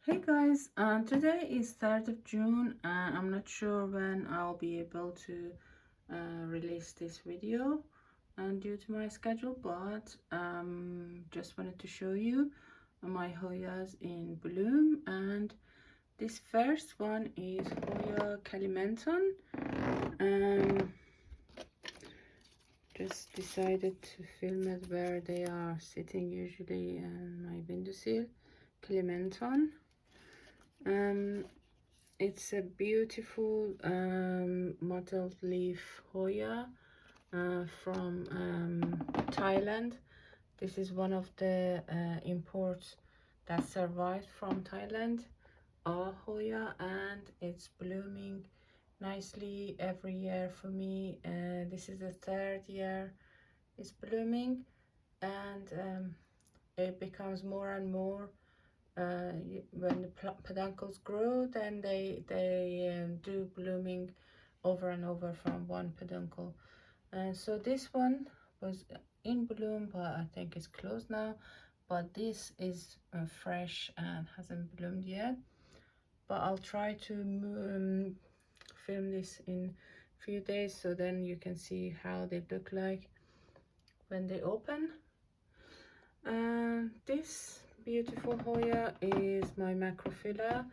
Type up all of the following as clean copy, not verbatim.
Hey guys, today is 3rd of June and I'm not sure when I'll be able to release this video due to my schedule, but just wanted to show you my Hoyas in bloom. And this first one is Hoya Kalimantan. Just decided to film it where they are sitting usually in my windowsill. Kalimantan. It's a beautiful mottled leaf Hoya from Thailand. This is one of the imports that survived from Thailand, Hoya, and it's blooming nicely every year for me. This is the 3rd year it's blooming, and it becomes more and more when the peduncles grow, then they do blooming over and over from one peduncle. And so this one was in bloom, but I think it's closed now. But this is fresh and hasn't bloomed yet. But I'll try to film this in a few days, so then you can see how they look like when they open. This beautiful Hoya is my macrophylla.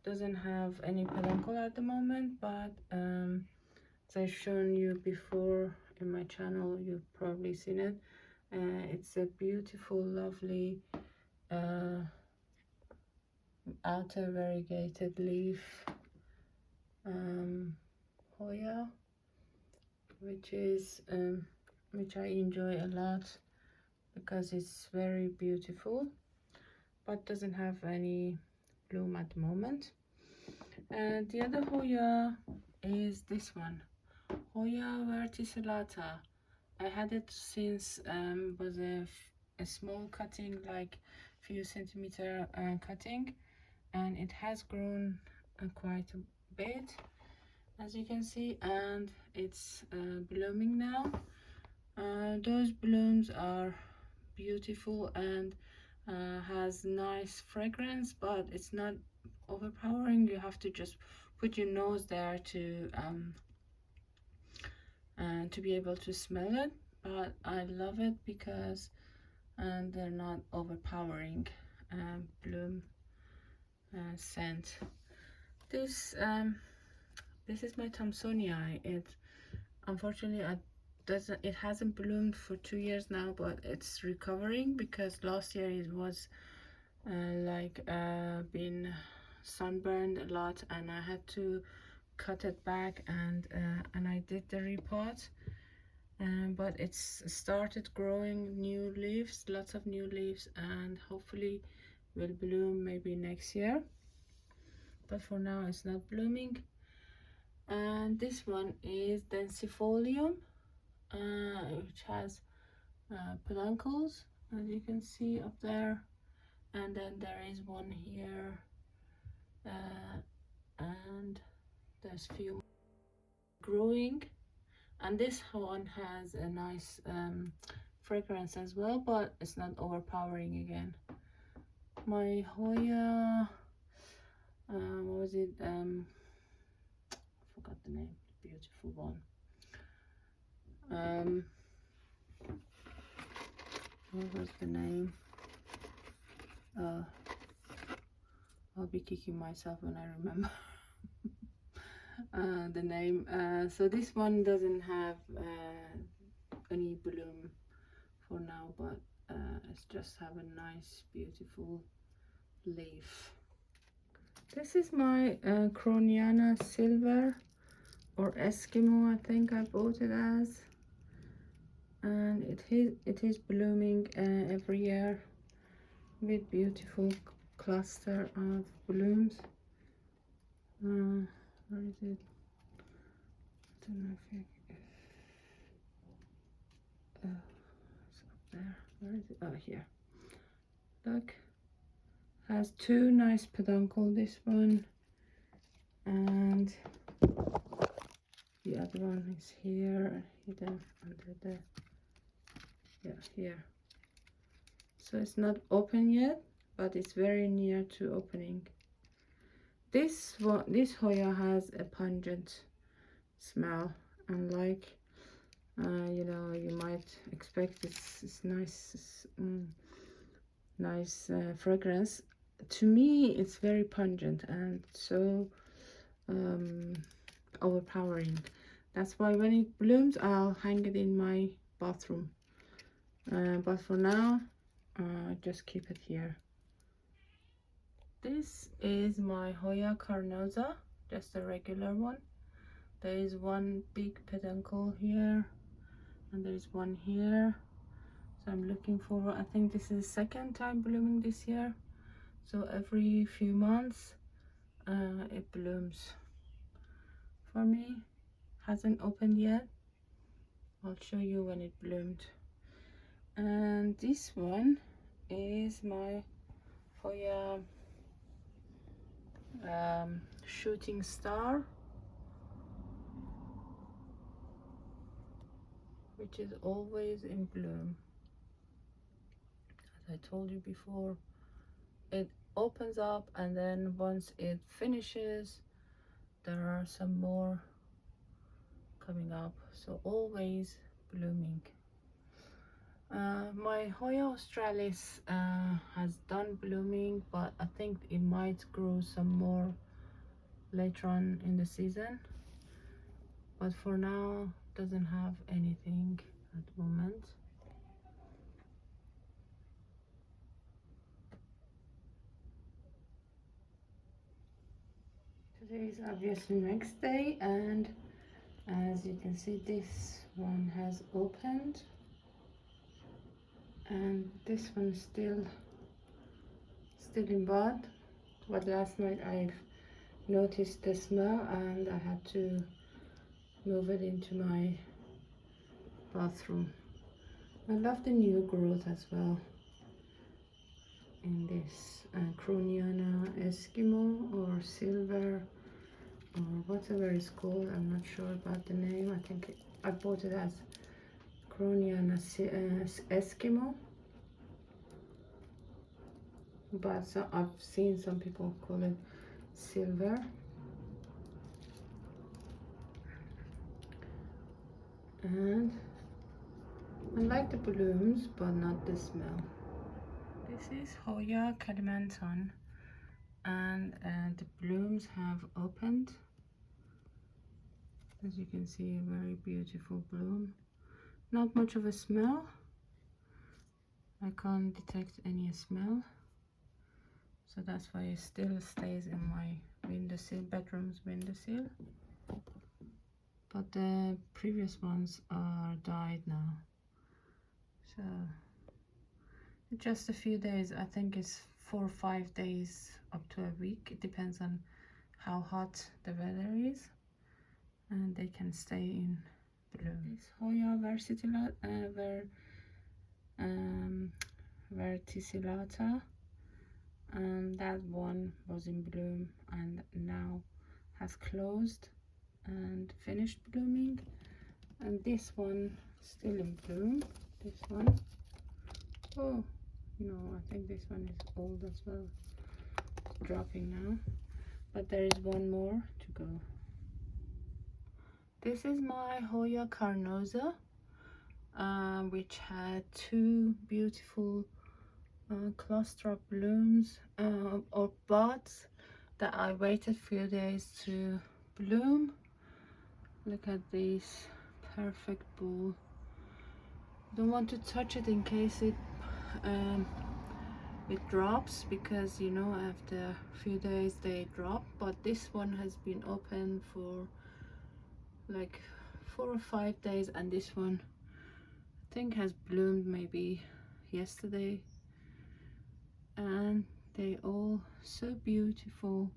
Doesn't have any peduncle at the moment, but as I've shown you before in my channel, you've probably seen it. It's a beautiful, lovely outer variegated leaf Hoya, which I enjoy a lot because it's very beautiful, but doesn't have any bloom at the moment. And the other Hoya is this one, Hoya verticillata. I had it since was a small cutting, like few centimeter cutting, and it has grown quite a bit, as you can see, and it's blooming now. Those blooms are beautiful and has nice fragrance, but it's not overpowering. You have to just put your nose there to be able to smell it, but I love it because they're not overpowering bloom scent. This is my Thomsonii. It unfortunately it hasn't bloomed for 2 years now, but it's recovering because last year it was been sunburned a lot, and I had to cut it back, and I did the repot. But it's started growing new leaves, lots of new leaves, and hopefully will bloom maybe next year, but for now it's not blooming. And this one is densifolium, which has peduncles, as you can see up there, and then there is one here, and there's few growing, and this one has a nice fragrance as well, but it's not overpowering again. My Hoya, what was it, I forgot the name, beautiful one. What was the name? I'll be kicking myself when I remember the name. So this one doesn't have any bloom for now, but it's just have a nice beautiful leaf. This is my Croniana Silver, or Eskimo, I think I bought it as, and it is blooming every year with beautiful cluster of blooms. Where is it? I don't know if it's up there. Where is it? Oh, here. Look, has two nice peduncle, this one, and the other one is here, hidden under the, yeah, here. So it's not open yet, but it's very near to opening. This Hoya has a pungent smell, unlike you know, you might expect this nice nice fragrance. To me it's very pungent and so overpowering. That's why when it blooms I'll hang it in my bathroom, but for now just keep it here. This is my Hoya carnosa, just a regular one. There is one big peduncle here and there is one here, so I'm looking for, I think this is second time blooming this year, so every few months it blooms for me. Hasn't opened yet, I'll show you when it bloomed. And this one is my Hoya shooting star, which is always in bloom. As I told you before, it opens up and then once it finishes there are some more coming up, so always blooming. My Hoya australis has done blooming, but I think it might grow some more later on in the season, but for now doesn't have anything at the moment. Today is obviously next day, and as you can see this one has opened and this one still in bud, but last night I've noticed the smell and I had to move it into my bathroom. I love the new growth as well in this Croniana Eskimo or silver or whatever it's called. I'm not sure about the name. I think I bought it as Croniana Eskimo, but I've seen some people call it silver. And I like the blooms but not the smell. This is Hoya Kalimantan, and the blooms have opened. As you can see, a very beautiful bloom. Not much of a smell. I can't detect any smell, so that's why it still stays in my windowsill, bedroom's windowsill. But the previous ones are died now, so just a few days, I think it's 4 or 5 days up to a week, it depends on how hot the weather is, and they can stay in bloom. This Hoya verticillata, and that one was in bloom and now has closed and finished blooming, and this one still in bloom. This one, oh no, I think this one is old as well, it's dropping now, but there is one more to go. This is my Hoya carnosa, which had two beautiful cluster of blooms or buds that I waited few days to bloom. Look at this perfect ball. Don't want to touch it in case it drops, because you know after a few days they drop, but this one has been open for like 4 or 5 days, and this one I think has bloomed maybe yesterday, and they all so beautiful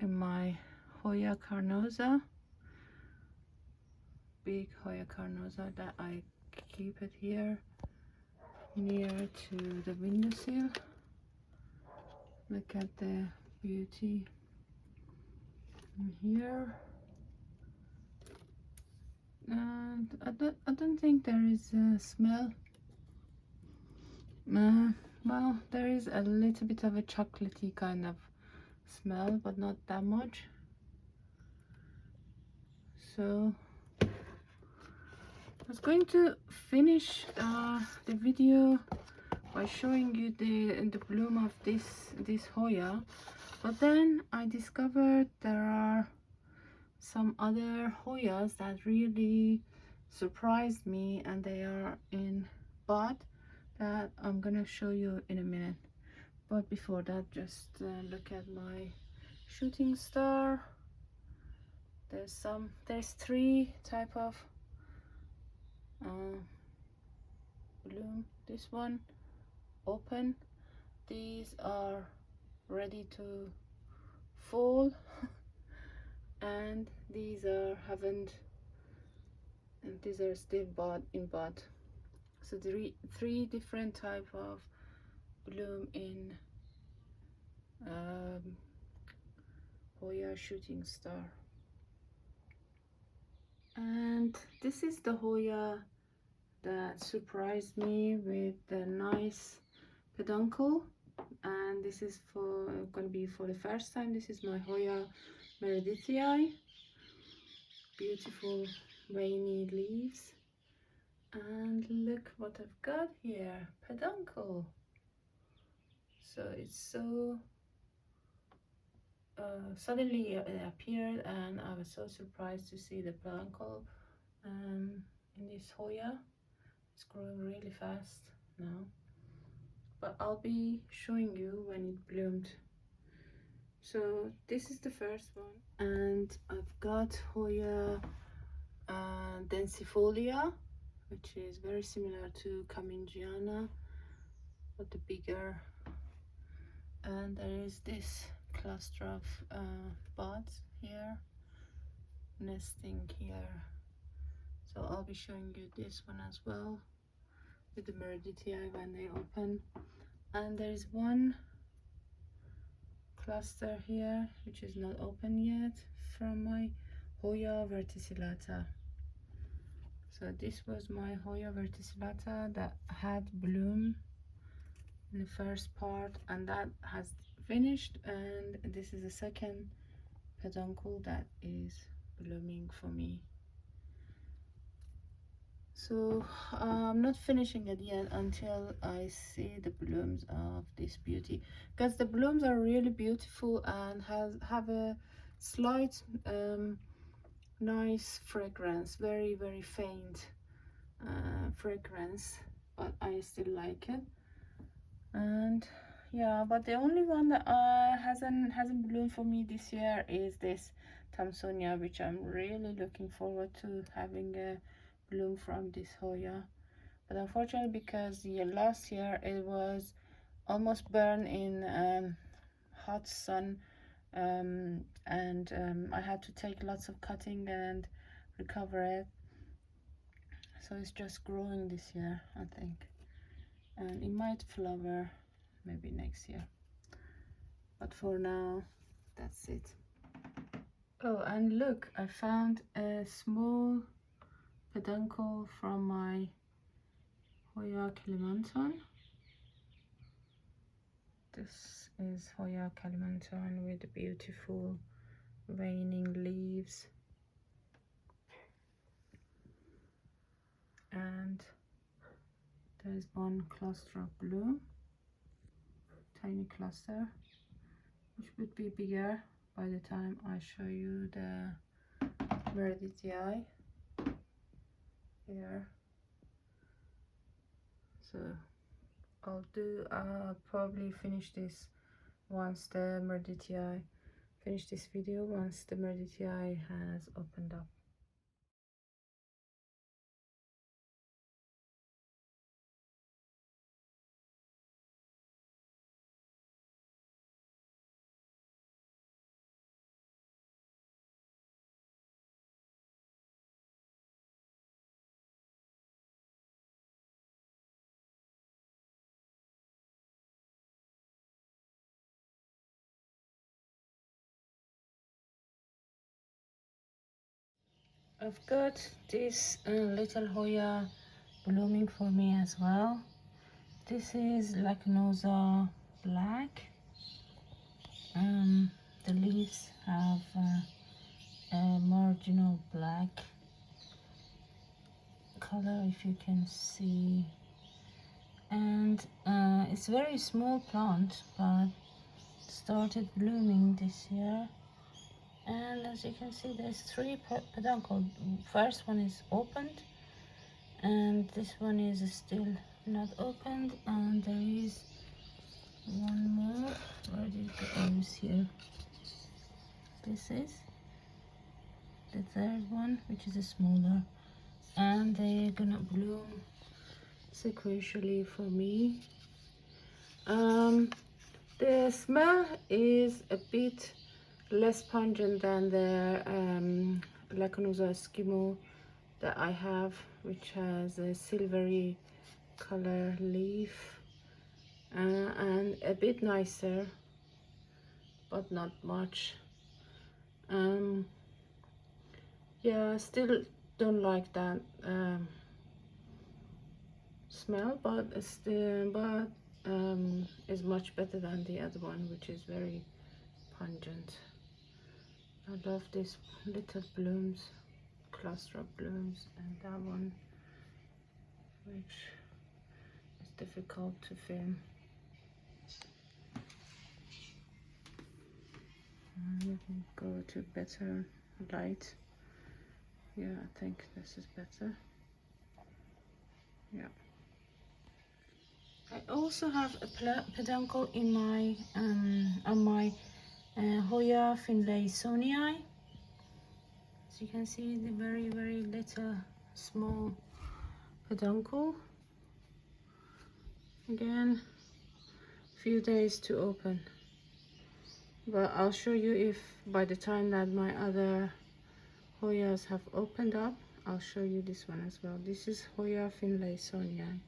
in my Hoya carnosa, big Hoya carnosa, that I keep it here near to the windowsill. Look at the beauty in here, and I don't think there is a smell. well, there is a little bit of a chocolatey kind of smell, but not that much. So I was going to finish the video by showing you the bloom of this Hoya, but then I discovered there are some other Hoyas that really surprised me, and they are in bud that I'm gonna show you in a minute. But before that, just look at my shooting star. There's three type of uh, bloom. This one open, these are ready to fall, and these are haven't, and these are still in bud. So three different type of bloom in um, Hoya shooting star. And this is the Hoya that surprised me with the nice peduncle, and this is gonna be for the first time. This is my Hoya meredithii. Beautiful rainy leaves, and look what I've got here, peduncle. So it's so suddenly it appeared, and I was so surprised to see the peduncle in this Hoya. It's growing really fast now, but I'll be showing you when it bloomed. So this is the first one, and I've got Hoya densifolia, which is very similar to Camingiana, but the bigger. And there is this cluster of buds here, nesting here. So I'll be showing you this one as well, with the meredithii when they open. And there is one cluster here which is not open yet from my Hoya verticillata. So this was my Hoya verticillata that had bloom in the first part, and that has finished, and this is the second peduncle that is blooming for me. So I'm not finishing it yet until I see the blooms of this beauty, because the blooms are really beautiful and have a slight nice fragrance, very faint fragrance, but I still like it. And yeah, but the only one that hasn't bloomed for me this year is this Thompsonia, which I'm really looking forward to having a bloom from this Hoya. But unfortunately, because last year it was almost burned in hot sun, and I had to take lots of cutting and recover it. So it's just growing this year, I think, and it might flower maybe next year, but for now that's it. Oh, and look, I found a small peduncle from my Hoya Kalimantan. This is Hoya Kalimantan with beautiful raining leaves, and there's one cluster of bloom, tiny cluster, which would be bigger by the time I show you the meredithii here. So I'll probably finish this once the meredithii finish this video once the meredithii has opened up. I've got this little Hoya blooming for me as well. This is Lacanosa black. The leaves have a marginal black color, if you can see, and it's very small plant, but started blooming this year. And as you can see, there's 3 peduncle. First one is opened, and this one is still not opened, and there is one more. Where did it go? Oh, it's here. This is the 3rd one, which is a smaller, and they're gonna bloom sequentially for me. The smell is a bit less pungent than the Lacanosa Eskimo that I have, which has a silvery color leaf, and a bit nicer, but not much. Yeah, still don't like that smell, but is much better than the other one, which is very pungent. I love these little blooms, cluster of blooms, and that one, which is difficult to film. Let me go to better light. Yeah, I think this is better. Yeah. I also have a peduncle in my on my Hoya finlaysonii. As you can see, the very little small peduncle. Again, few days to open, but I'll show you if by the time that my other Hoyas have opened up, I'll show you this one as well. This is Hoya finlaysonii.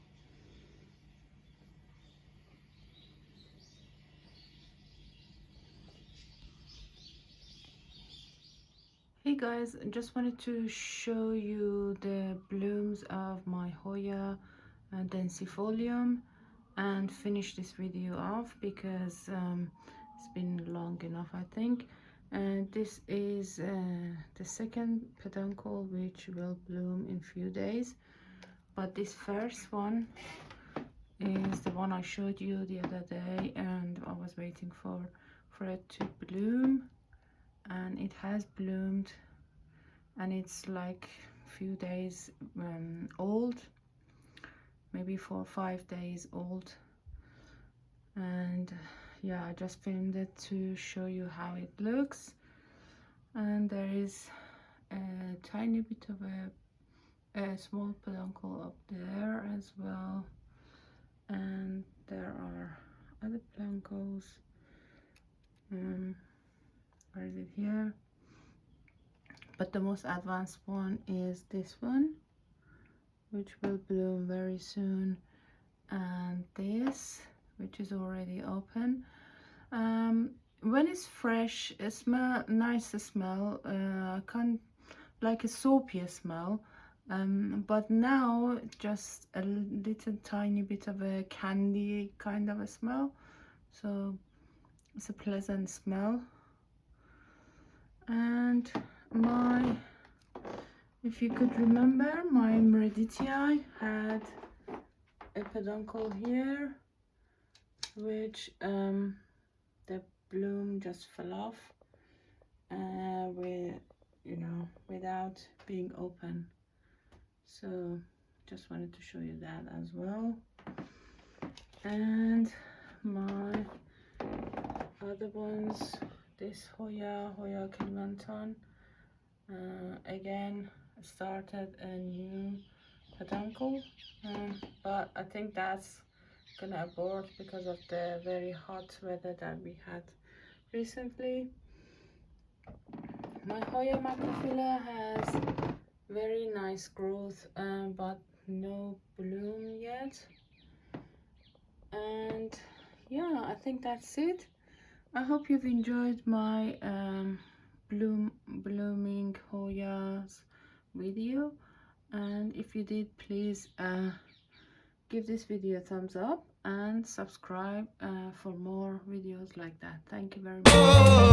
Hey guys, I just wanted to show you the blooms of my Hoya densifolium and finish this video off, because it's been long enough, I think. And this is the 2nd peduncle, which will bloom in few days, but this first one is the one I showed you the other day, and I was waiting for it to bloom, and it has bloomed, and it's like few days old, maybe 4 or 5 days old. And yeah, I just filmed it to show you how it looks. And there is a tiny bit of a small peduncle up there as well, and there are other peduncles. Where is it? Here. But the most advanced one is this one, which will bloom very soon, and this, which is already open. When it's fresh, it smells nice smell, kind like a soapy smell, but now just a little tiny bit of a candy kind of a smell, so it's a pleasant smell. And if you could remember, my Meredithii had a peduncle here, which the bloom just fell off without being open. So just wanted to show you that as well. And my other ones, this Hoya Kilimantan, again started a new peduncle, but I think that's gonna abort because of the very hot weather that we had recently. My Hoya macrophylla has very nice growth, but no bloom yet. And yeah, I think that's it. I hope you've enjoyed my blooming Hoyas video, and if you did, please give this video a thumbs up and subscribe for more videos like that. Thank you very much.